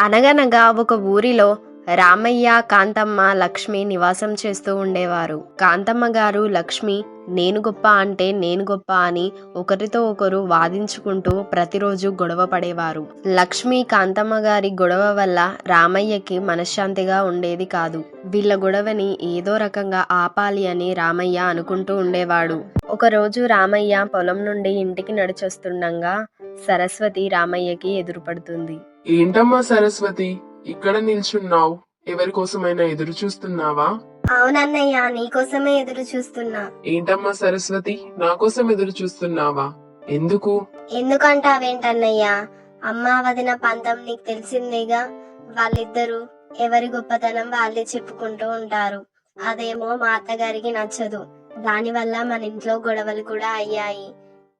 అనగనగా ఒక ఊరిలో రామయ్య, కాంతమ్మ, లక్ష్మి నివాసం చేస్తూ ఉండేవారు. కాంతమ్మ గారు, లక్ష్మి నేను గొప్ప అంటే నేను గొప్ప అని ఒకరితో ఒకరు వాదించుకుంటూ ప్రతిరోజు గొడవ పడేవారు. లక్ష్మి, కాంతమ్మ గారి గొడవ వల్ల రామయ్యకి మనశ్శాంతిగా ఉండేది కాదు. వీళ్ళ గొడవని ఏదో రకంగా ఆపాలి అని రామయ్య అనుకుంటూ ఉండేవాడు. ఒకరోజు రామయ్య పొలం నుండి ఇంటికి నడిచొస్తుండగా సరస్వతి రామయ్యకి ఎదురుపడుతుంది. ఏంటమ్మా సరస్వతి, ఇక్కడ నిల్చున్నావు? ఎవరి కోసమైనా ఎదురు చూస్తున్నావా? అవునన్నయ్య, నీకోసమే ఎదురు చూస్తున్నా. ఏంటమ్మా సరస్వతి, నా కోసం ఎదురు చూస్తున్నావా? ఎందుకు? ఎందుకంటావేంటన్నయ్యా? అమ్మా వదిన పంతం నీకు తెలిసిందేగా. వాళ్ళిద్దరూ ఎవరి గొప్పతనం వాళ్ళే చెప్పుకుంటూ ఉంటారు. అదేమో మా అత్తగారికి నచ్చదు. దానివల్ల మన ఇంట్లో గొడవలు కూడా అయ్యాయి.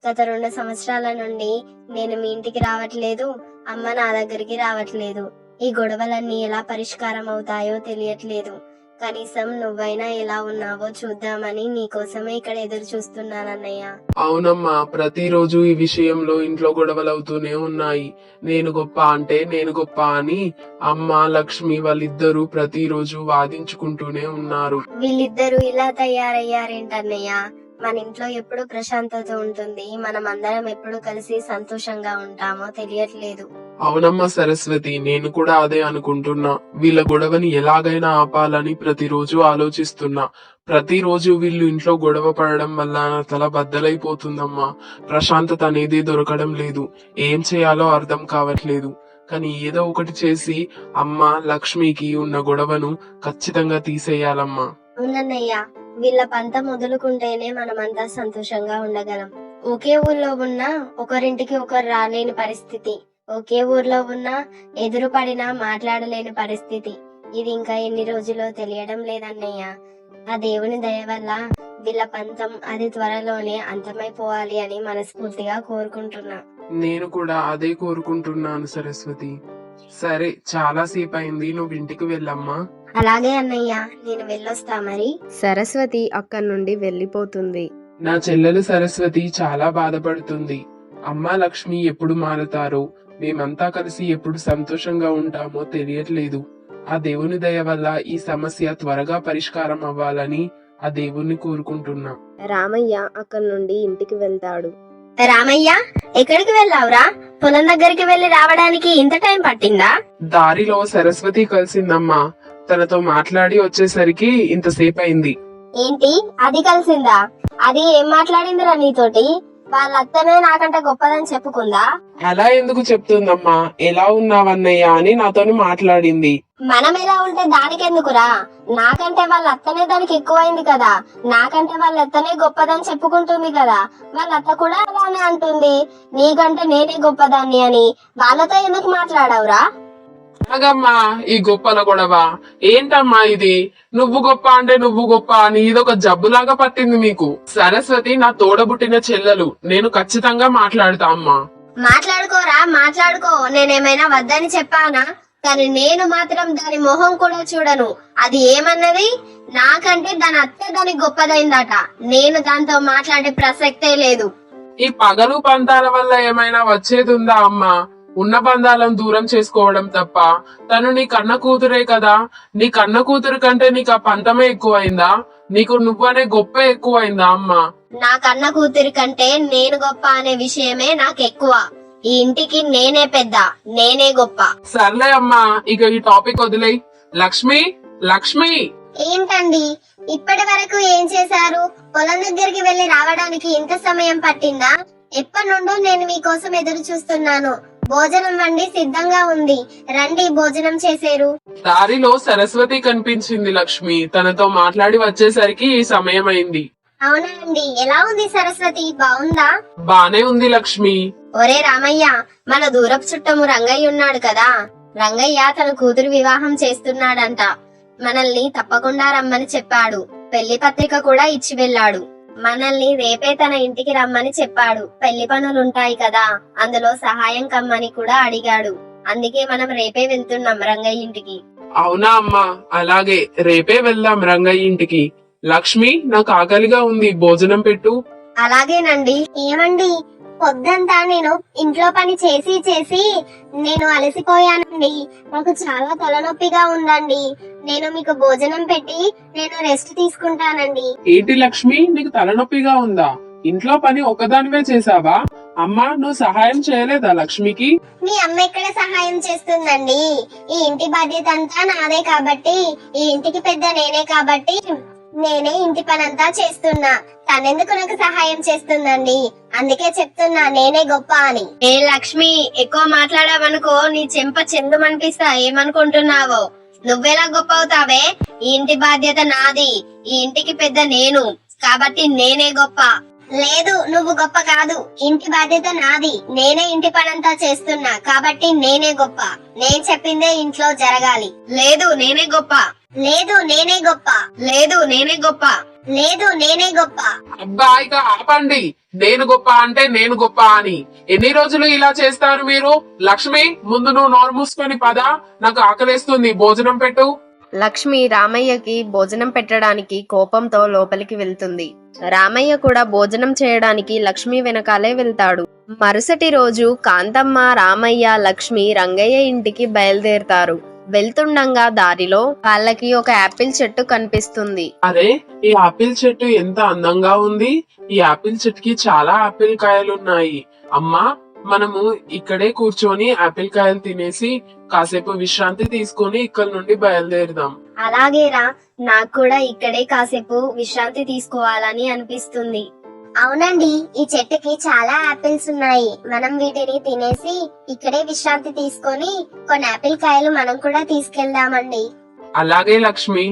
గత 2 సంవత్సరాల నుండి నేను మీ ఇంటికి రావట్లేదు, అమ్మ నా దగ్గరికి రావట్లేదు. ఈ గొడవలన్నీ ఎలా పరిష్కారం అవుతాయో తెలియట్లేదు. కనీసం నువ్వైనా ఎలా ఉన్నావో చూద్దామని నీకోసమే ఇక్కడ ఎదురు చూస్తున్నానన్నయ్య. అవునమ్మా, ప్రతిరోజు ఈ విషయంలో ఇంట్లో గొడవలు అవుతూనే ఉన్నాయి. నేను గొప్ప అంటే నేను గొప్ప అని అమ్మ, లక్ష్మి వాళ్ళిద్దరూ ప్రతిరోజు వాదించుకుంటూనే ఉన్నారు. వీళ్ళిద్దరూ ఇలా తయారయ్యారేంటన్నయ్య? మన ఇంట్లో ఎప్పుడు ప్రశాంతత ఉంటుంది, మనం అందరం ఎప్పుడు కలిసి సంతోషంగా ఉంటామో తెలియట్లేదు. అవునమ్మా సరస్వతి, నేను కూడా అదే అనుకుంటున్నా. వీళ్ళ గొడవని ఎలాగైనా ఆపాలని ప్రతిరోజు ఆలోచిస్తున్నా. ప్రతిరోజు వీళ్ళు ఇంట్లో గొడవ పడడం వల్ల నా తల బద్దలైపోతుందమ్మా. ప్రశాంతత అనేది దొరకడం లేదు. ఏం చేయాలో అర్థం కావట్లేదు. కానీ ఏదో ఒకటి చేసి అమ్మ, లక్ష్మికి ఉన్న గొడవను ఖచ్చితంగా తీసేయాలమ్మా. అవునన్నయ్య, వీళ్ళ పంత మొదలుకుంటేనే మనమంతా సంతోషంగా ఉండగలం. ఒకే ఊర్లో ఉన్నా ఒకరింటికి ఒకరు రాలేని పరిస్థితి, ఒకే ఊర్లో ఉన్నా ఎదురు పడినా మాట్లాడలేని పరిస్థితి. ఇది ఇంకా ఎన్ని రోజులో తెలియడం లేదన్నయ్య. ఆ దేవుని దయ వల్ల వీళ్ళ పంతం అది త్వరలోనే అంతమైపోవాలి అని మనస్ఫూర్తిగా కోరుకుంటున్నా. నేను కూడా అదే కోరుకుంటున్నాను సరస్వతి. సరే, చాలా సేపు అయింది, నువ్వు ఇంటికి వెళ్ళమ్మా. అలాగే అన్నయ్య, నేను వెళ్ళొస్తా మరి. సరస్వతి అక్కడి నుండి వెళ్ళిపోతుంది. నా చెల్లెలు సరస్వతి చాలా బాధపడుతుంది. అమ్మా, లక్ష్మి ఎప్పుడు మారతారో, మేమంతా కలిసి ఎప్పుడు సంతోషంగా ఉంటామో తెలియట్లేదు. ఆ దేవుని దయ వల్ల ఈ సమస్య త్వరగా పరిష్కారం అవ్వాలని ఆ దేవుణ్ణి కోరుకుంటున్నా. రామయ్య అక్కడి నుండి ఇంటికి వెళ్తాడు. రామయ్య, ఎక్కడికి వెళ్ళావురా? పొలం దగ్గరికి వెళ్లి రావడానికి ఇంత టైం పట్టిందా? దారిలో సరస్వతి కలిసిందమ్మా. తనతో మాట్లాడి వచ్చేసరికి ఇంతసేపు అయింది. ఏంటి, అది కలిసిందా? అది ఏం మాట్లాడిందిరా నీతోటి? వాళ్ళ అత్తనే నాకంటే గొప్పదని చెప్పుకుందా? అలా ఎందుకు చెప్తుందమ్మా? ఎలా ఉన్నావన్నయ్య అని నాతోని మాట్లాడింది. మనం ఎలా ఉంటే దానికెందుకురా? నాకంటే వాళ్ళ అత్తనే దానికి ఎక్కువైంది కదా. నాకంటే వాళ్ళ అత్తనే గొప్పదని చెప్పుకుంటుంది కదా. వాళ్ళ అత్త కూడా అలానే అంటుంది, నీకంటే నేనే గొప్పదాన్ని అని. వాళ్ళతో ఎందుకు మాట్లాడవురా? అగమ్మా, ఈ గొప్పల గొడవ ఏంటమ్మా ఇది? నువ్వు గొప్ప అంటే నువ్వు గొప్ప అని ఇదొక జబ్బులాగా పట్టింది మీకు. సరస్వతి నా తోడబుట్టిన చెల్లెలు, నేను ఖచ్చితంగా మాట్లాడతా అమ్మా. మాట్లాడుకోరా, మాట్లాడుకో. నేనేమైనా వద్దని చెప్పానా? కానీ నేను మాత్రం దాని మొహం కూడా చూడను. అది ఏమన్నది? నాకంటే దాని అత్త దానికి గొప్పదైందట. నేను దాంతో మాట్లాడే ప్రసక్తే లేదు. ఈ పగలు పంతాల వల్ల ఏమైనా వచ్చేది ఉందా అమ్మా? ఉన్న బంధాలను దూరం చేసుకోవడం తప్ప. తను నీ కన్న కూతురే కదా. నీ కన్న కూతురు కంటే నీకు ఆ పంతమే ఎక్కువైందా? నీకు నువ్వనే గొప్ప ఎక్కువైందా అమ్మా? నా కన్న కూతురి కంటే నేను గొప్ప అనే విషయమే నాకు ఎక్కువ. ఈ ఇంటికి నేనే పెద్ద, నేనే గొప్ప. సర్లే అమ్మా, ఇక ఈ టాపిక్ వదిలేయ్. లక్ష్మి, లక్ష్మి. ఏంటండి, ఇప్పటి వరకు ఏం చేశారు? పొలం దగ్గరికి వెళ్లి రావడానికి ఇంత సమయం పట్టిందా? ఎప్పటి నుండో నేను మీకోసం ఎదురు చూస్తున్నాను. భోజనం వండి సిద్ధంగా ఉంది, రండి భోజనం చేసేరు. దారిలో సరస్వతి కనిపించింది లక్ష్మి. తనతో మాట్లాడి వచ్చేసరికి ఈ సమయం అయింది. అవునా అండి, ఎలా ఉంది సరస్వతి? బాగుందా? బానే ఉంది లక్ష్మి. ఒరే రామయ్య, మన దూరపు చుట్టము రంగయ్య ఉన్నాడు కదా. రంగయ్య తన కూతురు వివాహం చేస్తున్నాడంట. మనల్ని తప్పకుండా రమ్మని చెప్పాడు. పెళ్లి పత్రిక కూడా ఇచ్చి వెళ్ళాడు. మనల్ని రేపే తన ఇంటికి రమ్మని చెప్పాడు. పెళ్లి పనులుంటాయి కదా, అందులో సహాయం కమ్మని కూడా అడిగాడు. అందుకే మనం రేపే వెళ్తున్నాం రంగయ్య ఇంటికి. అవునా అమ్మా? అలాగే, రేపే వెళ్దాం రంగయ్య ఇంటికి. లక్ష్మి, నాకు ఆకలిగా ఉంది, భోజనం పెట్టు. అలాగేనండి. ఏమండి, పొద్దంతా నేను ఇంట్లో పని చేసి చేసి నేను అలసిపోయానండి. నాకు చాలా తలనొప్పిగా ఉందండి. నేను మీకు భోజనం పెట్టి నేను రెస్ట్ తీసుకుంటానండి. ఏంటి లక్ష్మి, నీకు తలనొప్పిగా ఉందా? ఇంట్లో పని ఒకదానివే చేసావా? అమ్మా, నువ్వు సహాయం చేయలేదా లక్ష్మికి? మీ అమ్మ ఎక్కడ సహాయం చేస్తుందండి? ఈ ఇంటి బాధ్యత అంతా నాదే కాబట్టి, ఈ ఇంటికి పెద్ద నేనే కాబట్టి నేనే ఇంటి పనంతా చేస్తున్నా. తనెందుకు నాకు సహాయం చేస్తుందండి? అందుకే చెప్తున్నా నేనే గొప్ప అని. ఏ లక్ష్మి, ఎక్కువ మాట్లాడావనుకో నీ చెంప చెందుమనిపిస్తా. ఏమనుకుంటున్నావో? నువ్వెలా గొప్ప అవుతావే? ఈ ఇంటి బాధ్యత నాది, ఈ ఇంటికి పెద్ద నేను కాబట్టి నేనే గొప్ప. లేదు, నువ్వు గొప్ప కాదు. ఇంటి బాధ్యత నాది, నేనే ఇంటి పనంతా చేస్తున్నా కాబట్టి నేనే గొప్ప. నేను చెప్పిందే ఇంట్లో జరగాలి. లేదు నేనే గొప్ప. లేదు నేనే గొప్ప. లేదు నేనే గొప్ప. లేదు నేనే గొప్ప. అబ్బా, ఇక ఆపండి. నేను గొప్ప అంటే నేను గొప్ప అని ఎన్ని రోజులు ఇలా చేస్తారు మీరు? లక్ష్మి, ముందు నువ్వు నోరు మూసుకొని పద, నాకు ఆకలేస్తుంది, భోజనం పెట్టు. లక్ష్మి రామయ్యకి భోజనం పెట్టడానికి కోపంతో లోపలికి వెళ్తుంది. రామయ్య కూడా భోజనం చేయడానికి లక్ష్మి వెనకాలే వెళ్తాడు. మరుసటి రోజు కాంతమ్మ, రామయ్య, లక్ష్మి రంగయ్య ఇంటికి బయలుదేరతారు. వెళ్తుండగా దారిలో వాళ్ళకి ఒక యాపిల్ చెట్టు కనిపిస్తుంది. అరే, ఈ ఆపిల్ చెట్టు ఎంత అందంగా ఉంది. ఈ ఆపిల్ చెట్టుకి చాలా ఆపిల్ కాయలున్నాయి. అమ్మా, మనము ఇక్కడే కూర్చొని ఆపిల్ కాయలు తినేసి కాసేపు విశ్రాంతి తీసుకొని ఇక్కడ నుండి బయలుదేరుదాం. అలాగేరా, నాకు కూడా ఇక్కడే కాసేపు విశ్రాంతి తీసుకోవాలని అనిపిస్తుంది. అవునండి, ఈ చెట్టుకి చాలా ఆపిల్స్ ఉన్నాయి. మనం వీటిని తినేసి ఇక్కడే విశ్రాంతి తీసుకొని కొన్ని ఆపిల్ కాయలు మనం కూడా తీసుకెళ్దామండి. అలాగే లక్ష్మి,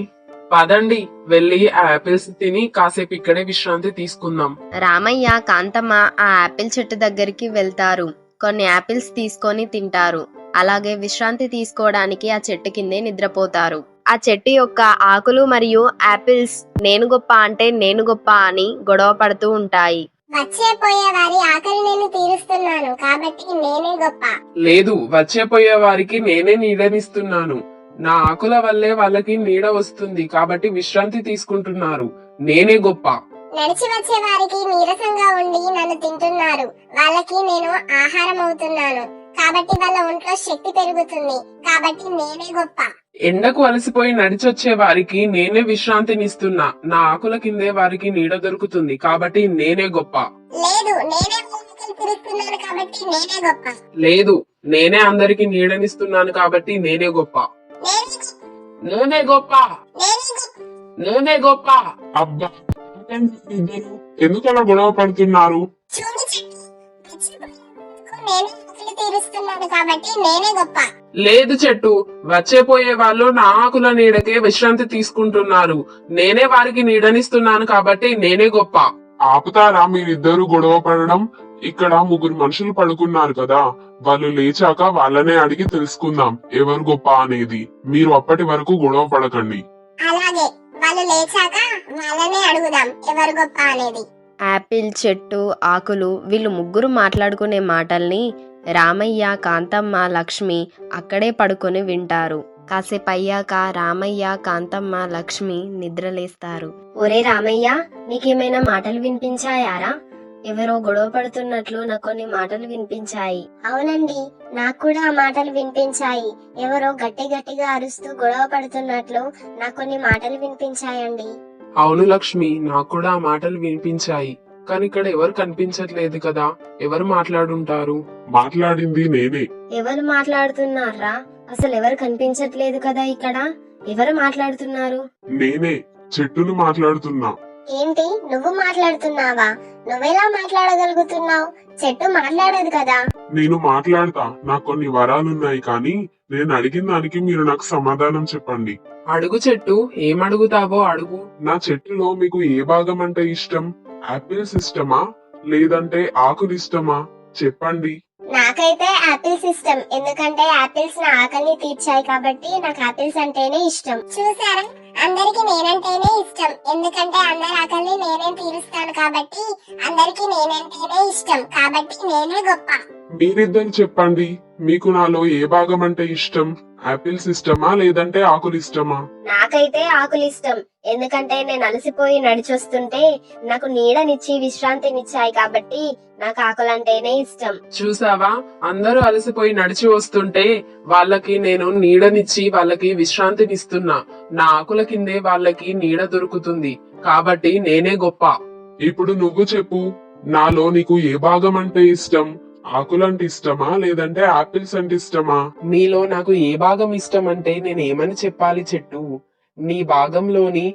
పదండి వెళ్ళి ఆ ఆపిల్స్ తిని కాసేపు ఇక్కడే విశ్రాంతి తీసుకుందాం. రామయ్య, కాంతమ్మ ఆ యాపిల్ చెట్టు దగ్గరికి వెళ్తారు. కొన్ని యాపిల్స్ తీసుకొని తింటారు. అలాగే విశ్రాంతి తీసుకోవడానికి ఆ చెట్టు కిందే నిద్రపోతారు. ఆ చెట్టు యొక్క ఆకులు మరియు యాపిల్స్ నేను గొప్ప అంటే నేను గొప్ప అని గొడవ పడుతూ ఉంటాయి. వచ్చే పోయే వారి ఆకలి నేను తీరుస్తున్నాను కాబట్టి నేనే గొప్ప. లేదు, వచ్చేపోయే వారికి నేనే నీడనిస్తున్నాను. నా ఆకుల వల్లే వాళ్ళకి నీడ వస్తుంది కాబట్టి విశ్రాంతి తీసుకుంటున్నారు. నేనే గొప్ప. నడిచి వచ్చే వారికి నీరసంగా ఉండి నన్ను తింటున్నారు. వాళ్ళకి నేను ఆహారం అవుతున్నాను కాబట్టి వాళ్ళ ఒంట్లో శక్తి పెరుగుతుంది కాబట్టి నేనే గొప్ప. ఎండకు అలసిపోయి నడిచొచ్చే వారికి నేనే విశ్రాంతినిస్తున్నా. నా ఆకుల కిందే వారికి నీడ దొరుకుతుంది కాబట్టి నేనే గొప్ప. లేదు, నేనే ఆకలి తీరుస్తున్నాను కాబట్టి నేనే గొప్ప. లేదు, నేనే అందరికి నీడనిస్తున్నాను కాబట్టి నేనే గొప్ప. నేనే గొప్ప. నేనే గొప్ప. అబ్బా, ఎందుకు అలా గొడవ పడుతున్నారు? చూడు చెట్టు, నేనే ఆకలి తీరుస్తున్నాను కాబట్టి నేనే గొప్ప. లేదు చెట్టు, వచ్చేపోయే వాళ్ళు నా ఆకుల నీడకే విశ్రాంతి తీసుకుంటున్నారు. నేనే వారికి నీడనిస్తున్నాను కాబట్టి నేనే గొప్ప. ఆపుతారా మీరిద్దరు గొడవ పడడం? ఇక్కడ ముగ్గురు మనుషులు పడుకున్నారు కదా, వాళ్ళు లేచాక వాళ్ళనే అడిగి తెలుసుకుందాం ఎవరు గొప్ప అనేది. మీరు అప్పటి వరకు గొడవ పడకండి. అలాగే, వాళ్ళు లేచాక వాళ్ళనే అడుగుదాం ఎవరు గొప్ప అనేది. యాపిల్ చెట్టు, ఆకులు వీళ్ళు ముగ్గురు మాట్లాడుకునే మాటల్ని రామయ్య, కాంతమ్మ, లక్ష్మి అక్కడే పడుకొని వింటారు. కాసేపు అయ్యాక రామయ్య, కాంతమ్మ, లక్ష్మి నిద్రలేస్తారు. ఒరే రామయ్య, నీకేమైనా మాటలు వినిపించాయారా? ఎవరో గొడవ పడుతున్నట్లు నాకు కొన్ని మాటలు వినిపించాయి. అవునండి, నాకు కూడా ఆ మాటలు వినిపించాయి. ఎవరో గట్టి గట్టిగా అరుస్తూ గొడవ పడుతున్నట్లు నాకు కొన్ని మాటలు వినిపించాయండి. అవును లక్ష్మి, నాకు కూడా ఆ మాటలు వినిపించాయి. కానీ ఇక్కడ ఎవరు కనిపించట్లేదు కదా, ఎవరు మాట్లాడుంటారు? మాట్లాడింది నేనే. ఎవరు మాట్లాడుతున్నారా? అసలు ఎవరు కనిపించట్లేదు కదా ఇక్కడ. ఎవరు మాట్లాడుతున్నారు? నేనే, చెట్టును మాట్లాడుతున్నా. ఏంటి, నువ్వు మాట్లాడుతున్నావా? నువ్వెలా మాట్లాడగలుగుతున్నావు? చెట్టు మాట్లాడదు కదా. నేను మాట్లాడతా, నాకు కొన్ని వరాలున్నాయి, కానీ నేను అడిగిన దానికి మీరు నాకు సమాధానం చెప్పండి. అడుగు చెట్టు, ఏం అడుగుతావో అడుగు. నా చెట్టులో మీకు ఏ భాగం అంటే ఇష్టం? ఆపిల్స్ ఇష్టమా లేదంటే ఆకులు ఇష్టమా? చెప్పండి. నాకైతే ఆపిల్స్ ఇష్టం, ఎందుకంటే ఆపిల్స్ నా ఆకలిని తీర్చాయి కాబట్టి నాకు ఆపిల్స్ అంటేనే ఇష్టం. చూసారా, అందరికి నేనంటేనే ఇష్టం, ఎందుకంటే అందరి ఆకలిని నేనే తీరుస్తాను కాబట్టి అందరికి నేనంటేనే ఇష్టం కాబట్టి నేనే గొప్ప. మీరిద్దరు చెప్పండి, మీకు నాలో ఏ భాగం అంటే ఇష్టం? ఆపిల్స్ ఇష్టమా లేదంటే ఆకులు ఇష్టమా? నాకైతే ఆకులు ఇష్టం. ఎందుకంటే నేను అలసిపోయి నడిచొస్తుంటే నాకు నీడనిచ్చి విశ్రాంతినిచ్చాయి కాబట్టి నాకు ఆకులంటేనే ఇష్టం. చూసావా, అందరూ అలసిపోయి నడిచి వస్తుంటే వాళ్ళకి నేను నీడనిచ్చి వాళ్ళకి విశ్రాంతినిస్తున్నా. నా ఆకుల కిందే వాళ్ళకి నీడ దొరుకుతుంది కాబట్టి నేనే గొప్ప. ఇప్పుడు నువ్వు చెప్పు, నాలో నీకు ఏ భాగం అంటే ఇష్టం? ఆకులంటే ఇష్టమా లేదంటే ఆపిల్స్ అంటే ఇష్టమా? నీలో నాకు ఏ భాగం ఇష్టం అంటే నేను ఏమని చెప్పాలి చెట్టు? నీ భాగంలోని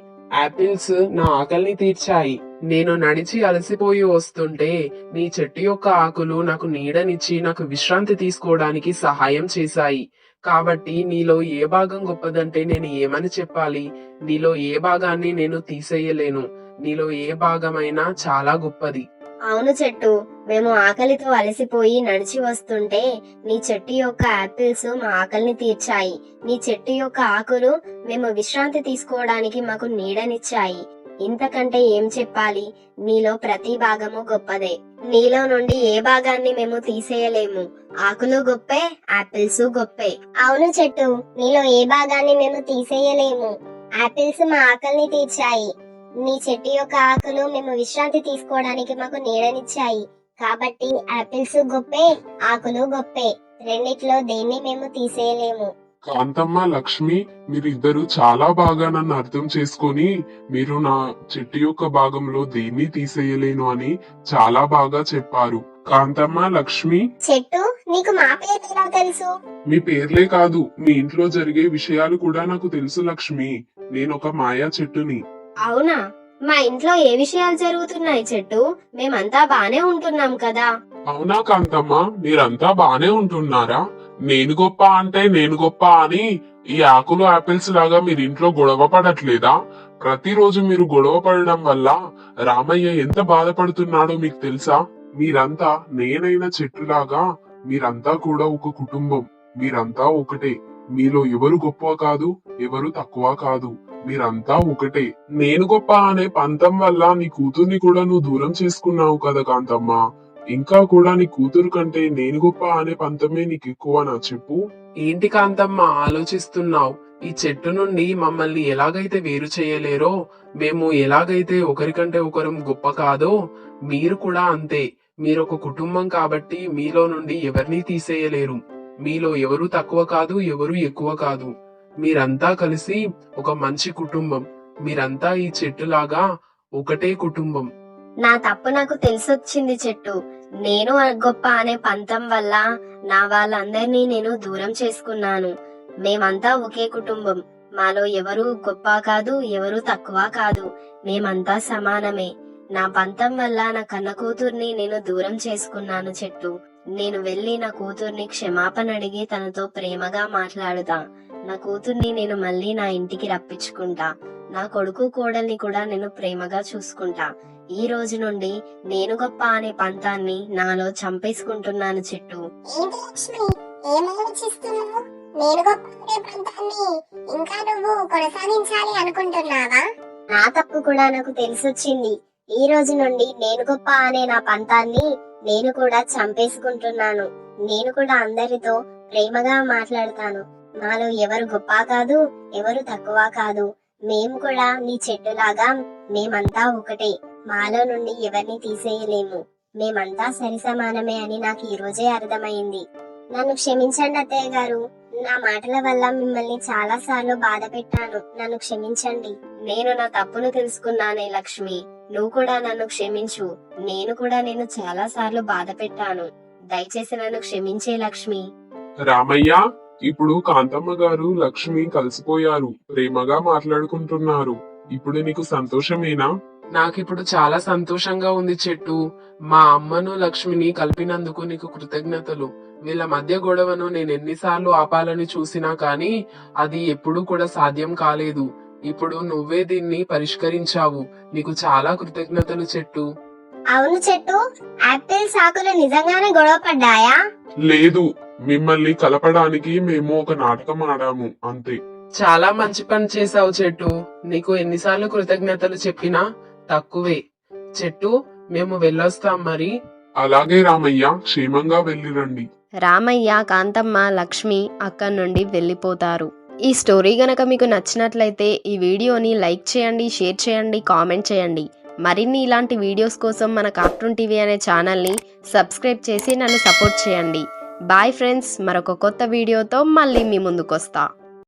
ఆపిల్స్ నా ఆకలిని తీర్చాయి. నేను నడిచి అలసిపోయి వస్తుంటే నీ చెట్టు యొక్క ఆకులు నాకు నీడనిచ్చి నాకు విశ్రాంతి తీసుకోవడానికి సహాయం చేశాయి. కాబట్టి నీలో ఏ భాగం గొప్పదంటే నేను ఏమని చెప్పాలి? నీలో ఏ భాగాన్ని నేను తీసేయలేను. నీలో ఏ భాగమైనా చాలా గొప్పది. అవును చెట్టు, మేము ఆకలితో అలసిపోయి నడిచి వస్తుంటే నీ చెట్టు యొక్క ఆపిల్స్ మా ఆకలిని తీర్చాయి. నీ చెట్టు యొక్క ఆకులు మేము విశ్రాంతి తీసుకోవడానికి మాకు నీడనిచ్చాయి. ఇంతకంటే ఏం చెప్పాలి? నీలో ప్రతి భాగము గొప్పదే. నీలో నుండి ఏ భాగాన్ని మేము తీసేయలేము. ఆకులు గొప్పే, ఆపిల్స్ గొప్పే. అవును చెట్టు, నీలో ఏ భాగాన్ని మేము తీసేయలేము. ఆపిల్స్ మా ఆకలిని తీర్చాయి. నీ చెట్టు యొక్క ఆకులు మేము విశ్రాంతి తీసుకోవడానికి మాకు నీడనిచ్చాయి. కాబట్టి ఆపిల్స్ గొప్పే, ఆకులు గొప్పే. రెండిట్లో దేన్ని మేము తీసేయలేము. కాంతమ్మ, లక్ష్మి, మీరిద్దరు చాలా బాగా నన్ను అర్థం చేసుకొని మీరు నా చెట్టు యొక్క భాగంలో దేన్ని తీసేయలేను అని చాలా బాగా చెప్పారు. కాంతమ్మ, లక్ష్మి, చెట్టు, నీకు మా పేరు ఎలా తెలుసు? మీ పేర్లే కాదు మీ ఇంట్లో జరిగే విషయాలు కూడా నాకు తెలుసు లక్ష్మి. నేను ఒక మాయా చెట్టుని. అవునా? మా ఇంట్లో ఏ విషయాలు జరుగుతున్నాయి చెట్టు? మేమంతా బానే ఉంటున్నాం కదా. అవునా కాంతమ్మ, మీరంతా బానే ఉంటున్నారా? నేను గొప్ప అంటే నేను గొప్ప అని ఈ ఆకులు ఆపిల్స్ లాగా మీరు ఇంట్లో గొడవ పడట్లేదా? ప్రతిరోజు మీరు గొడవ పడడం వల్ల రామయ్య ఎంత బాధపడుతున్నాడో మీకు తెలుసా? మీరంతా నేనైన చెట్టులాగా మీరంతా కూడా ఒక కుటుంబం. మీరంతా ఒకటే. మీలో ఎవరు గొప్ప కాదు, ఎవరు తక్కువ కాదు. మీరంతా ఒకటే. నేను గొప్ప అనే పంతం వల్ల నీ కూతుర్ని కూడా నువ్వు దూరం చేసుకున్నావు కదా కాంతమ్మ. ఇంకా కూడా నీ కూతురు కంటే నేను గొప్ప అనే పంతమే నీకు ఎక్కువనా చెప్పు? ఏంటి కాంతమ్మ ఆలోచిస్తున్నావు? ఈ చెట్టు నుండి మమ్మల్ని ఎలాగైతే వేరు చేయలేరో, మేము ఎలాగైతే ఒకరికంటే ఒకరు గొప్ప కాదో, మీరు కూడా అంతే. మీరొక కుటుంబం కాబట్టి మీలో నుండి ఎవరిని తీసేయలేరు. మీలో ఎవరు తక్కువ కాదు, ఎవరు ఎక్కువ కాదు. మీరంతా కలిసి ఒక మంచి కుటుంబం. మీరంతా ఈ చెట్టులాగా ఒకటే కుటుంబం. నా తప్పు నాకు తెలిసొచ్చింది చెట్టు. నేను గొప్ప అనే పంతం వల్ల నా వాళ్ళందరినీ నేను దూరం చేసుకున్నాను. మేమంతా ఒకే కుటుంబం. మాలో ఎవరు గొప్ప కాదు, ఎవరు తక్కువ కాదు. మేమంతా సమానమే. నా పంతం వల్ల నా కన్న కూతుర్ని నేను దూరం చేసుకున్నాను చెట్టు. నేను వెళ్లి నా కూతుర్ని క్షమాపణ అడిగి తనతో ప్రేమగా మాట్లాడుతా. నా కూతుర్ని నేను మళ్ళీ నా ఇంటికి రప్పించుకుంటా. నా కొడుకు కోడల్ని కూడా నేను ప్రేమగా చూసుకుంటా. ఈ రోజు నుండి నేను గొప్ప అనే పంతాన్ని నాలో చంపేసుకుంటున్నాను చెట్టు. ఏంటి లక్ష్మి, ఏం ఆలోచిస్తున్నావు? నేను గొప్ప అనే పంతాన్ని ఇంకా నువ్వు కొనసాగించాలి అనుకుంటున్నావా? నా తప్పు కూడా నాకు తెలిసొచ్చింది. ఈ రోజు నుండి నేను గొప్ప అనే నా పంతాన్ని నేను కూడా చంపేసుకుంటున్నాను. నేను కూడా అందరితో ప్రేమగా మాట్లాడతాను. మాలో ఎవరు గొప్ప కాదు, ఎవరు తక్కువ కాదు. మేము కూడా నీ చెట్టులాగా మేమంతా ఒకటే. మాలో నుండి ఎవరిని తీసేయలేము. మేమంతా సరిసమానమే అని నాకు ఈ రోజే అర్థమైంది. నన్ను క్షమించండి అత్తయ్య గారు. నా మాటల వల్ల మిమ్మల్ని చాలా సార్లు బాధ పెట్టాను. నన్ను క్షమించండి. నేను నా తప్పును తెలుసుకున్నానే లక్ష్మి. నువ్వు కూడా నన్ను క్షమించు. నేను కూడా నేను చాలా సార్లు బాధ పెట్టాను. దయచేసి నన్ను క్షమించే లక్ష్మి. రామయ్య, ఇప్పుడు కాంతమ్మ గారు లక్ష్మి కలిసిపోయారు, ప్రేమగా మాట్లాడుకుంటున్నారు. ఇప్పుడు నీకు సంతోషమేనా? నాకిప్పుడు చాలా సంతోషంగా ఉంది చెట్టు. మా అమ్మను లక్ష్మిని కలిపినందుకు నీకు కృతజ్ఞతలు. వీళ్ళ మధ్య గొడవను నేను ఎన్నిసార్లు ఆపాలని చూసినా కానీ అది ఎప్పుడూ కూడా సాధ్యం కాలేదు. ఇప్పుడు నువ్వే దీన్ని పరిష్కరించావు. నీకు చాలా కృతజ్ఞతలు చెట్టు. అవును చెట్టు, ఆపిల్స్ ఆకులు నిజంగానే గొడవ పడ్డాయా? లేదు, మిమ్మల్ని కలపడానికి మేము ఒక నాటకం ఆడాము అంతే. చాలా మంచి పని చేసావు చెట్టు. నీకు ఎన్నిసార్లు కృతజ్ఞతలు చెప్పినా తక్కువే. చెట్టు, మేము వెళ్ళొస్తాం మరి. అలాగే రామయ్య, క్షేమంగా వెళ్ళిరండి. రామయ్య, కాంతమ్మ, లక్ష్మి అక్కడి నుండి వెళ్ళిపోతారు. ఈ స్టోరీ గనక మీకు నచ్చినట్లయితే ఈ వీడియోని లైక్ చేయండి, షేర్ చేయండి, కామెంట్ చేయండి. మరిన్ని ఇలాంటి వీడియోస్ కోసం మన కార్టూన్ టీవీ అనే ఛానల్ని సబ్స్క్రైబ్ చేసి నన్ను సపోర్ట్ చేయండి. బాయ్ ఫ్రెండ్స్, మరొక కొత్త వీడియోతో మళ్ళీ మీ ముందుకు వస్తా.